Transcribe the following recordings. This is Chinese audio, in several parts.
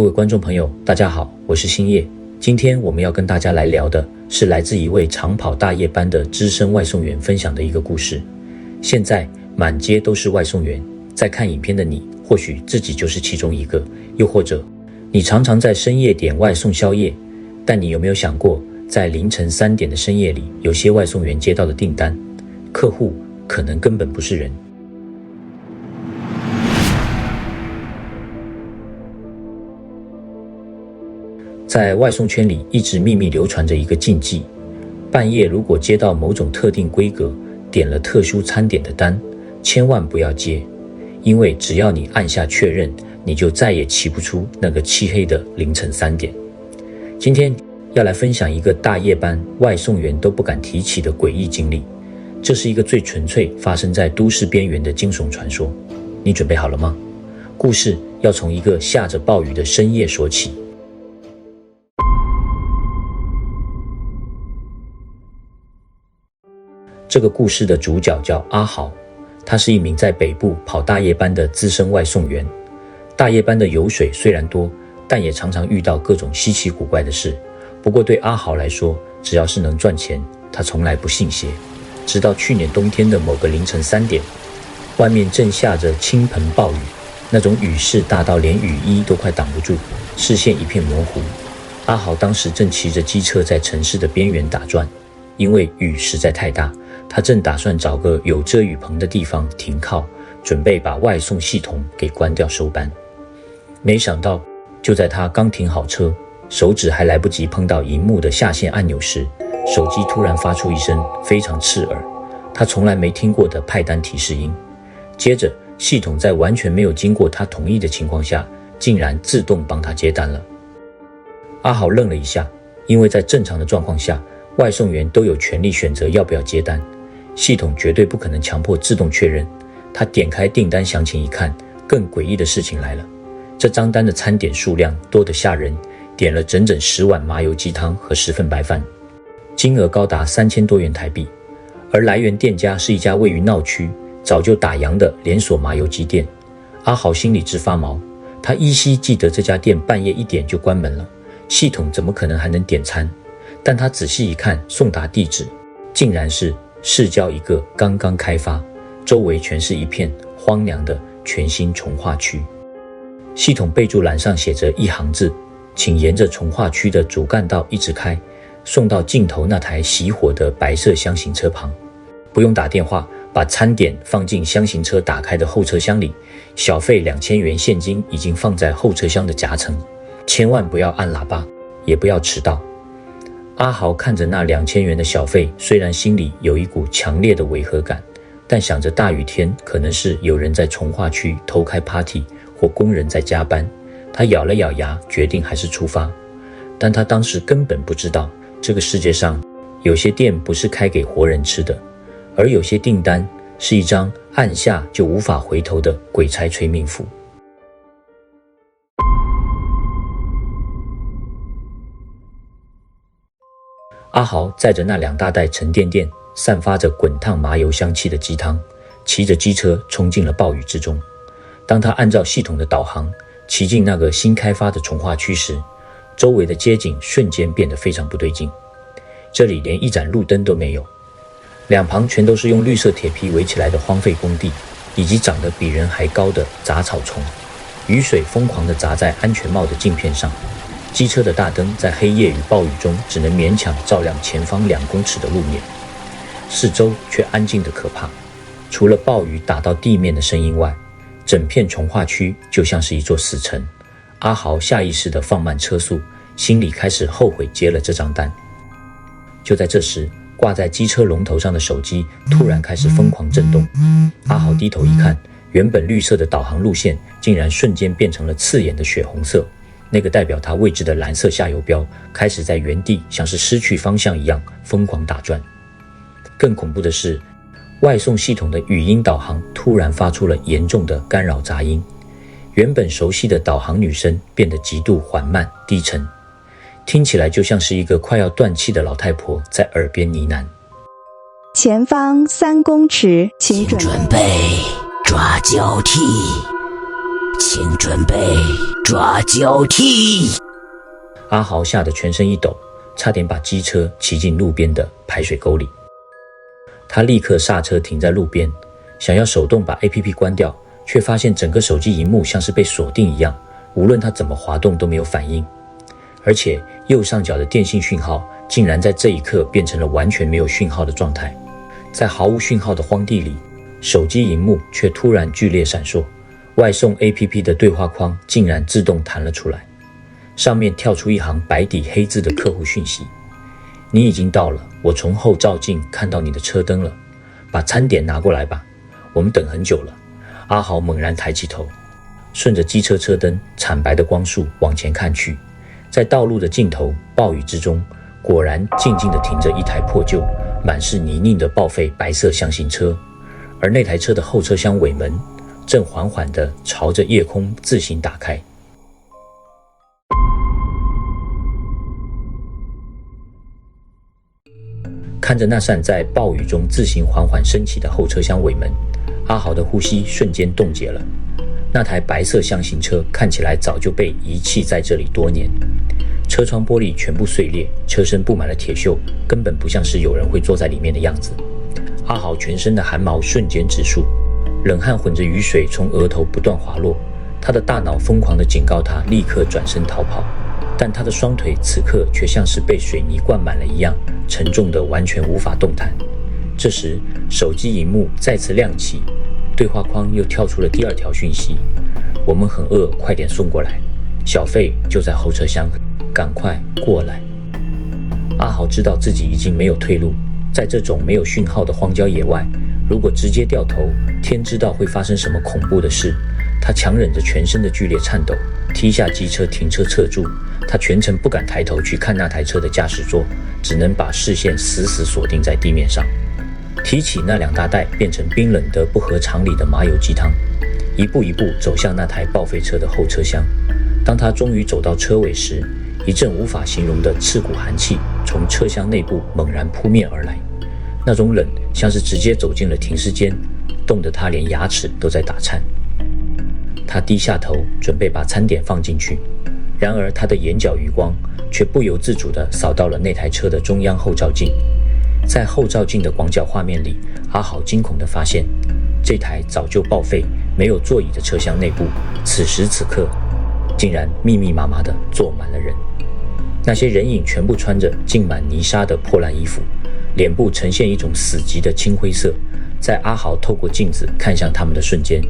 各位观众朋友，大家好，我是星夜。今天我们要跟大家来聊的是来自一位长跑大夜班的资深外送员分享的一个故事。现在满街都是外送员，在看影片的你，或许自己就是其中一个，又或者你常常在深夜点外送宵夜，但你有没有想过，在凌晨3点的深夜里，有些外送员接到的订单，客户可能根本不是人。在外送圈里一直秘密流传着一个禁忌，半夜如果接到某种特定规格点了特殊餐点的单，千万不要接，因为只要你按下确认，你就再也骑不出那个漆黑的凌晨3点。今天要来分享一个大夜班外送员都不敢提起的诡异经历，这是一个最纯粹发生在都市边缘的惊悚传说。你准备好了吗？故事要从一个下着暴雨的深夜说起。这个故事的主角叫阿豪，他是一名在北部跑大夜班的资深外送员。大夜班的油水虽然多，但也常常遇到各种稀奇古怪的事。不过对阿豪来说，只要是能赚钱，他从来不信邪。直到去年冬天的某个凌晨3点，外面正下着倾盆暴雨，那种雨势大到连雨衣都快挡不住，视线一片模糊。阿豪当时正骑着机车在城市的边缘打转，因为雨实在太大，他正打算找个有遮雨棚的地方停靠，准备把外送系统给关掉收班。没想到就在他刚停好车，手指还来不及碰到荧幕的下线按钮时，手机突然发出一声非常刺耳，他从来没听过的派单提示音。接着系统在完全没有经过他同意的情况下，竟然自动帮他接单了。阿豪愣了一下，因为在正常的状况下，外送员都有权利选择要不要接单，系统绝对不可能强迫自动确认。他点开订单详情一看，更诡异的事情来了，这张单的餐点数量多得吓人，点了整整10碗麻油鸡汤和10份白饭，金额高达3000多元台币。而来源店家是一家位于闹区早就打烊的连锁麻油鸡店。阿豪心里直发毛，他依稀记得这家店半夜1点就关门了，系统怎么可能还能点餐？但他仔细一看，送达地址竟然是市郊一个刚刚开发，周围全是一片荒凉的全新重划区。系统备注栏上写着一行字，请沿着重划区的主干道一直开，送到尽头那台熄火的白色箱型车旁。不用打电话，把餐点放进箱型车打开的后车厢里，小费2000元现金已经放在后车厢的夹层，千万不要按喇叭，也不要迟到。阿豪看着那2000元的小费，虽然心里有一股强烈的违和感，但想着大雨天可能是有人在重划区偷开 party 或工人在加班，他咬了咬牙，决定还是出发。但他当时根本不知道，这个世界上有些店不是开给活人吃的，而有些订单是一张按下就无法回头的鬼差催命符。阿豪载着那2大袋沉甸甸散发着滚烫麻油香气的鸡汤，骑着机车冲进了暴雨之中。当他按照系统的导航骑进那个新开发的重划区时，周围的街景瞬间变得非常不对劲。这里连一盏路灯都没有，两旁全都是用绿色铁皮围起来的荒废工地，以及长得比人还高的杂草丛。雨水疯狂地砸在安全帽的镜片上，机车的大灯在黑夜与暴雨中只能勉强照亮前方2公尺的路面，四周却安静得可怕。除了暴雨打到地面的声音外，整片重划区就像是一座死城。阿豪下意识地放慢车速，心里开始后悔接了这张单。就在这时，挂在机车龙头上的手机突然开始疯狂震动。阿豪低头一看，原本绿色的导航路线竟然瞬间变成了刺眼的血红色，那个代表他位置的蓝色下游标开始在原地像是失去方向一样疯狂打转。更恐怖的是，外送系统的语音导航突然发出了严重的干扰杂音，原本熟悉的导航女声变得极度缓慢低沉，听起来就像是一个快要断气的老太婆在耳边呢喃：前方3公尺，请准备抓交替，请准备抓交替。阿豪吓得全身一抖，差点把机车骑进路边的排水沟里。他立刻刹车停在路边，想要手动把 APP 关掉，却发现整个手机荧幕像是被锁定一样，无论他怎么滑动都没有反应。而且右上角的电信讯号竟然在这一刻变成了完全没有讯号的状态。在毫无讯号的荒地里，手机荧幕却突然剧烈闪烁，外送 APP 的对话框竟然自动弹了出来，上面跳出一行白底黑字的客户讯息：你已经到了，我从后照镜看到你的车灯了，把餐点拿过来吧，我们等很久了。阿豪猛然抬起头，顺着机车车灯惨白的光束往前看去，在道路的尽头暴雨之中，果然静静地停着一台破旧满是泥泞的报废白色箱型车，而那台车的后车厢尾门正缓缓地朝着夜空自行打开。看着那扇在暴雨中自行缓缓升起的后车厢尾门，阿豪的呼吸瞬间冻结了。那台白色箱型车看起来早就被遗弃在这里多年，车窗玻璃全部碎裂，车身布满了铁锈，根本不像是有人会坐在里面的样子。阿豪全身的汗毛瞬间直竖，冷汗混着雨水从额头不断滑落，他的大脑疯狂地警告他立刻转身逃跑，但他的双腿此刻却像是被水泥灌满了一样，沉重的完全无法动弹。这时手机荧幕再次亮起，对话框又跳出了第二条讯息：我们很饿，快点送过来，小费就在后车厢，赶快过来。阿豪知道自己已经没有退路，在这种没有讯号的荒郊野外，如果直接掉头，天知道会发生什么恐怖的事。他强忍着全身的剧烈颤抖，踢下机车停车侧柱，他全程不敢抬头去看那台车的驾驶座，只能把视线死死锁定在地面上。提起那2大袋变成冰冷的不合常理的麻油鸡汤，一步一步走向那台报废车的后车厢。当他终于走到车尾时，一阵无法形容的刺骨寒气从车厢内部猛然扑面而来，那种冷像是直接走进了停尸间，冻得他连牙齿都在打颤。他低下头准备把餐点放进去，然而他的眼角余光却不由自主地扫到了那台车的中央后照镜。在后照镜的广角画面里，阿豪惊恐地发现，这台早就报废没有座椅的车厢内部，此时此刻竟然密密麻麻地坐满了人。那些人影全部穿着浸满泥沙的破烂衣服，脸部呈现一种死寂的青灰色。在阿豪透过镜子看向他们的瞬间，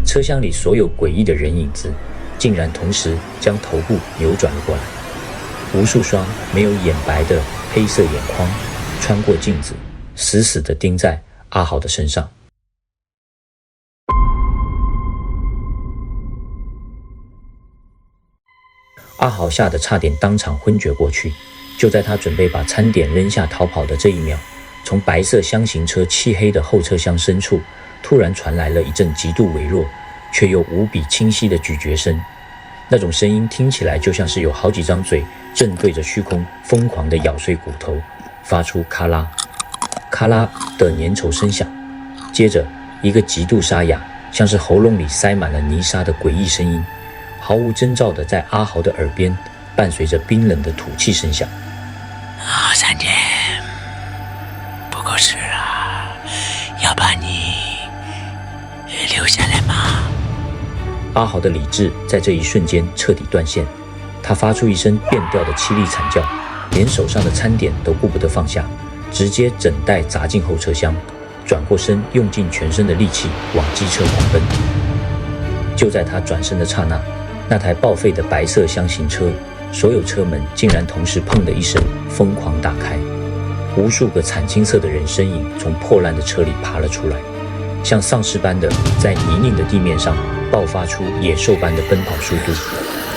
车厢里所有诡异的人影子竟然同时将头部扭转了过来，无数双没有眼白的黑色眼眶穿过镜子，死死地盯在阿豪的身上。阿豪吓得差点当场昏厥过去。就在他准备把餐点扔下逃跑的这一秒，从白色箱型车漆黑的后车厢深处突然传来了一阵极度微弱却又无比清晰的咀嚼声。那种声音听起来就像是有好几张嘴正对着虚空疯狂地咬碎骨头，发出咔啦咔啦的粘稠声响。接着一个极度沙哑，像是喉咙里塞满了泥沙的诡异声音，毫无征兆地在阿豪的耳边伴随着冰冷的吐气声响。餐点不够吃啊，要把你留下来吗？阿豪的理智在这一瞬间彻底断线，他发出一声变调的凄厉惨叫，连手上的餐点都顾不得放下，直接整袋砸进后车厢，转过身用尽全身的力气往机车狂奔。就在他转身的刹那，那台报废的白色箱型车所有车门竟然同时砰的一声疯狂打开，无数个惨青色的人身影从破烂的车里爬了出来，像丧尸般的在泥泞的地面上爆发出野兽般的奔跑速度，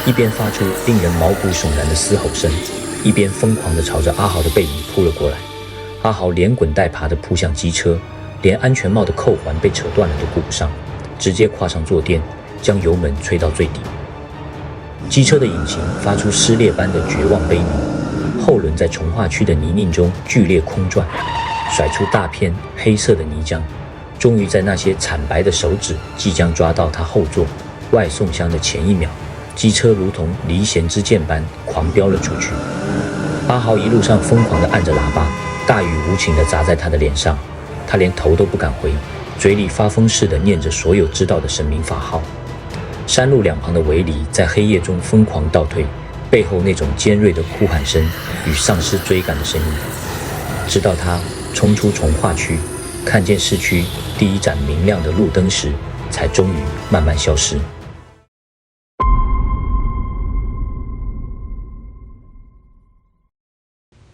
一边发出令人毛骨悚然的嘶吼声，一边疯狂地朝着阿豪的背影扑了过来。阿豪连滚带爬地扑向机车，连安全帽的扣环被扯断了都顾不上，直接跨上坐垫，将油门吹到最底。机车的引擎发出撕裂般的绝望悲鸣，后轮在重化区的泥泞中剧烈空转，甩出大片黑色的泥浆，终于在那些惨白的手指即将抓到他后座外送箱的前一秒，机车如同离弦之箭般狂飙了出去。阿豪一路上疯狂地按着喇叭，大雨无情地砸在他的脸上，他连头都不敢回，嘴里发疯似的念着所有知道的神明法号。山路两旁的围篱在黑夜中疯狂倒退，背后那种尖锐的哭喊声与丧尸追赶的声音，直到他冲出从化区，看见市区第一盏明亮的路灯时，才终于慢慢消失。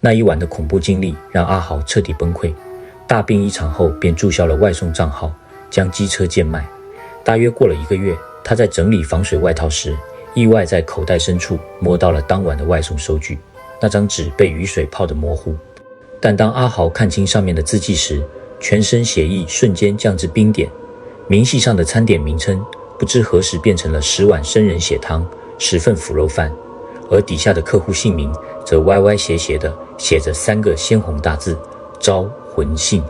那一晚的恐怖经历让阿豪彻底崩溃，大病一场后便注销了外送账号，将机车贱卖。大约过了1个月，他在整理防水外套时，意外在口袋深处摸到了当晚的外送收据。那张纸被雨水泡得模糊，但当阿豪看清上面的字迹时，全身血液瞬间降至冰点。明细上的餐点名称不知何时变成了10碗生人血汤、10份腐肉饭，而底下的客户姓名则歪歪斜斜的写着3个鲜红大字：招魂信。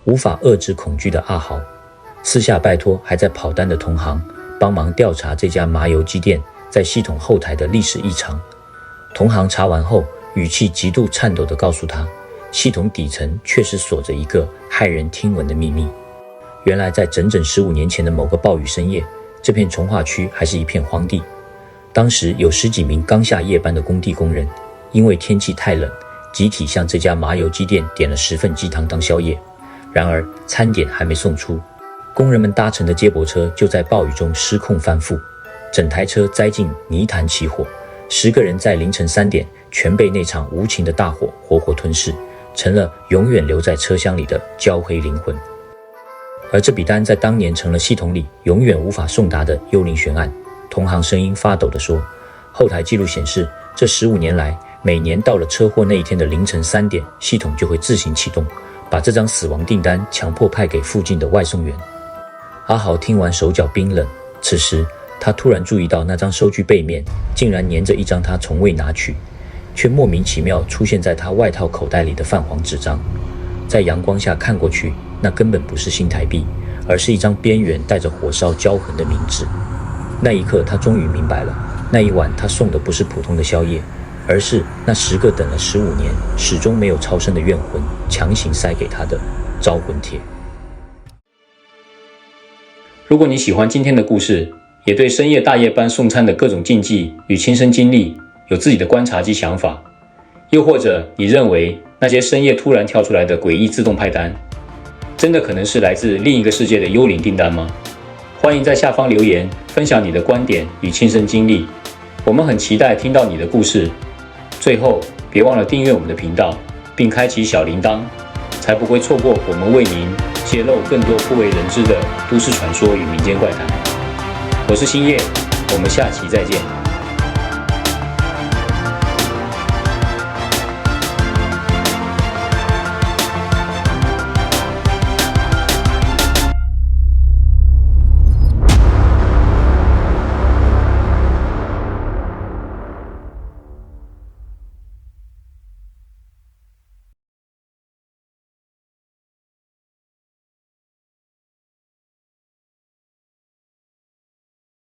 无法遏制恐惧的阿豪私下拜托还在跑单的同行帮忙调查这家麻油鸡店在系统后台的历史异常。同行查完后，语气极度颤抖地告诉他，系统底层确实锁着一个骇人听闻的秘密。原来在整整15年前的某个暴雨深夜，这片从化区还是一片荒地。当时有10几名刚下夜班的工地工人，因为天气太冷，集体向这家麻油鸡店点了10份鸡汤当宵夜。然而餐点还没送出，工人们搭乘的接驳车就在暴雨中失控翻覆，整台车栽进泥潭起火，10个人在凌晨3点全被那场无情的大火活活吞噬，成了永远留在车厢里的焦黑灵魂。而这笔单在当年成了系统里永远无法送达的幽灵悬案。同行声音发抖地说，后台记录显示，这15年来，每年到了车祸那一天的凌晨3点，系统就会自行启动，把这张死亡订单强迫派给附近的外送员。阿豪听完手脚冰冷，此时他突然注意到那张收据背面竟然粘着一张他从未拿取，却莫名其妙出现在他外套口袋里的泛黄纸张。在阳光下看过去，那根本不是新台币，而是一张边缘带着火烧焦痕的冥纸。那一刻他终于明白了，那一晚他送的不是普通的宵夜，而是那10个等了15年始终没有超生的怨魂强行塞给他的招魂帖。如果你喜欢今天的故事，也对深夜大夜班送餐的各种禁忌与亲身经历有自己的观察及想法，又或者你认为那些深夜突然跳出来的诡异自动派单，真的可能是来自另一个世界的幽灵订单吗？欢迎在下方留言分享你的观点与亲身经历，我们很期待听到你的故事。最后别忘了订阅我们的频道，并开启小铃铛，才不会错过我们为您揭露更多不为人知的都市传说与民间怪谈。我是星夜，我们下期再见。